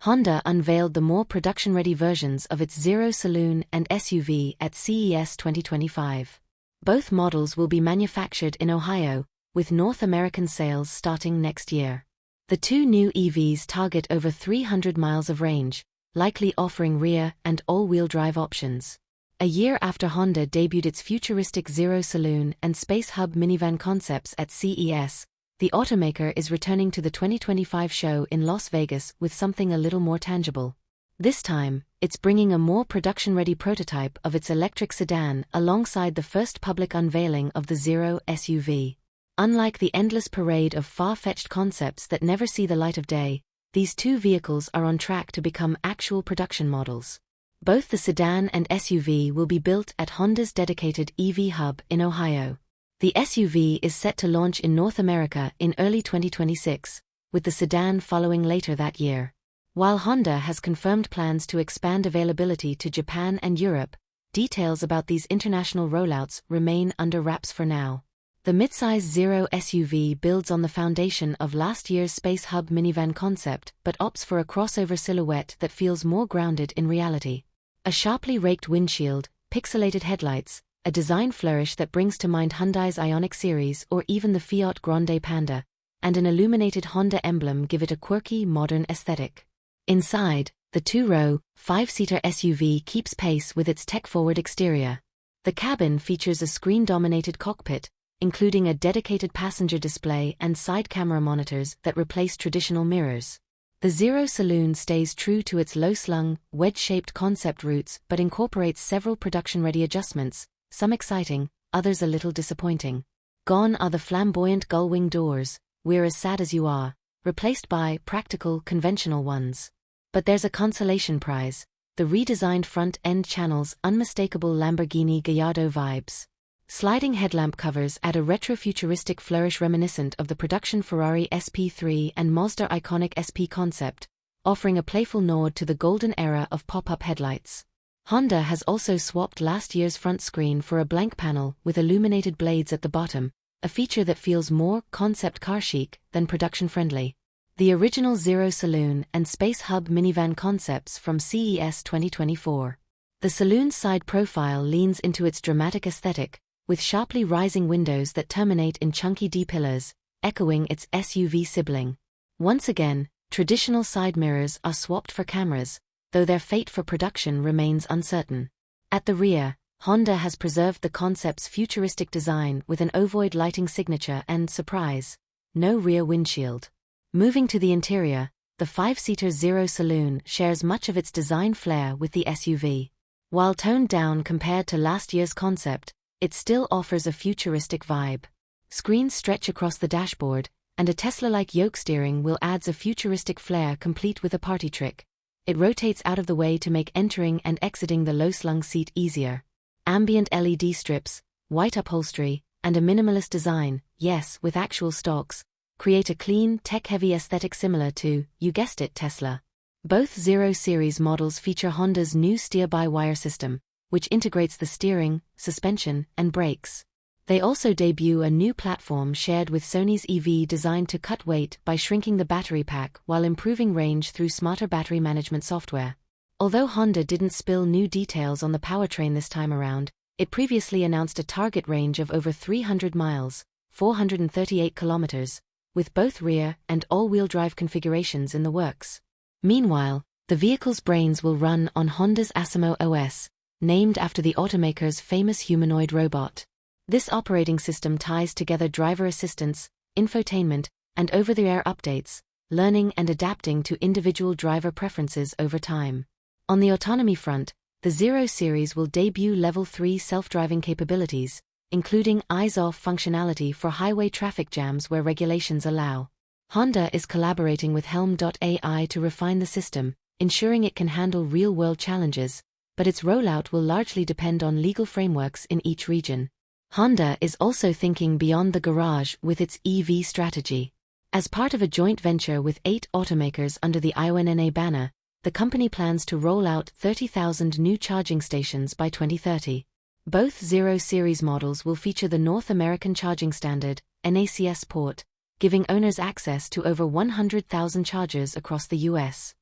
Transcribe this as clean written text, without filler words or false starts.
Honda unveiled the more production-ready versions of its Zero Saloon and SUV at CES 2025. Both models will be manufactured in Ohio, with North American sales starting next year. The two new EVs target over 300 miles of range, likely offering rear and all-wheel drive options. A year after Honda debuted its futuristic Zero Saloon and Space Hub minivan concepts at CES, the automaker is returning to the 2025 show in Las Vegas with something a little more tangible. This time, it's bringing a more production-ready prototype of its electric sedan alongside the first public unveiling of the Zero SUV. Unlike the endless parade of far-fetched concepts that never see the light of day, these two vehicles are on track to become actual production models. Both the sedan and SUV will be built at Honda's dedicated EV hub in Ohio. The SUV is set to launch in North America in early 2026, with the sedan following later that year. While Honda has confirmed plans to expand availability to Japan and Europe, details about these international rollouts remain under wraps for now. The midsize Zero SUV builds on the foundation of last year's Space Hub minivan concept but opts for a crossover silhouette that feels more grounded in reality. A sharply raked windshield, pixelated headlights, a design flourish that brings to mind Hyundai's Ioniq series or even the Fiat Grande Panda, and an illuminated Honda emblem give it a quirky, modern aesthetic. Inside, the two-row, five-seater SUV keeps pace with its tech-forward exterior. The cabin features a screen-dominated cockpit, including a dedicated passenger display and side camera monitors that replace traditional mirrors. The Zero Saloon stays true to its low-slung, wedge-shaped concept roots but incorporates several production-ready adjustments, some exciting, others a little disappointing. Gone are the flamboyant gull-wing doors, "We're as sad as you are," replaced by practical, conventional ones. But there's a consolation prize: the redesigned front-end channels unmistakable Lamborghini Gallardo vibes. Sliding headlamp covers add a retro-futuristic flourish reminiscent of the production Ferrari SP3 and Mazda iconic SP concept, offering a playful nod to the golden era of pop-up headlights. Honda has also swapped last year's front screen for a blank panel with illuminated blades at the bottom, a feature that feels more concept car chic than production-friendly. The original Zero Saloon and Space Hub minivan concepts from CES 2024. The Saloon's side profile leans into its dramatic aesthetic, with sharply rising windows that terminate in chunky D-pillars, echoing its SUV sibling. Once again, traditional side mirrors are swapped for cameras, though their fate for production remains uncertain. At the rear, Honda has preserved the concept's futuristic design with an ovoid lighting signature and, surprise, no rear windshield. Moving to the interior, the five-seater Zero Saloon shares much of its design flair with the SUV. While toned down compared to last year's concept, it still offers a futuristic vibe. Screens stretch across the dashboard, and a Tesla-like yoke steering wheel adds a futuristic flair complete with a party trick. It rotates out of the way to make entering and exiting the low-slung seat easier. Ambient LED strips, white upholstery, and a minimalist design, yes, with actual stalks, create a clean, tech-heavy aesthetic similar to, you guessed it, Tesla. Both Zero Series models feature Honda's new steer-by-wire system, which integrates the steering, suspension, and brakes. They also debut a new platform shared with Sony's EV designed to cut weight by shrinking the battery pack while improving range through smarter battery management software. Although Honda didn't spill new details on the powertrain this time around, it previously announced a target range of over 300 miles, 438 kilometers, with both rear and all-wheel drive configurations in the works. Meanwhile, the vehicle's brains will run on Honda's Asimo OS, named after the automaker's famous humanoid robot. This operating system ties together driver assistance, infotainment, and over-the-air updates, learning and adapting to individual driver preferences over time. On the autonomy front, the Zero Series will debut Level 3 self-driving capabilities, including eyes-off functionality for highway traffic jams where regulations allow. Honda is collaborating with Helm.ai to refine the system, ensuring it can handle real-world challenges, but its rollout will largely depend on legal frameworks in each region. Honda is also thinking beyond the garage with its EV strategy. As part of a joint venture with 8 automakers under the IONNA banner, the company plans to roll out 30,000 new charging stations by 2030. Both Zero Series models will feature the North American Charging Standard, NACS port, giving owners access to over 100,000 chargers across the US.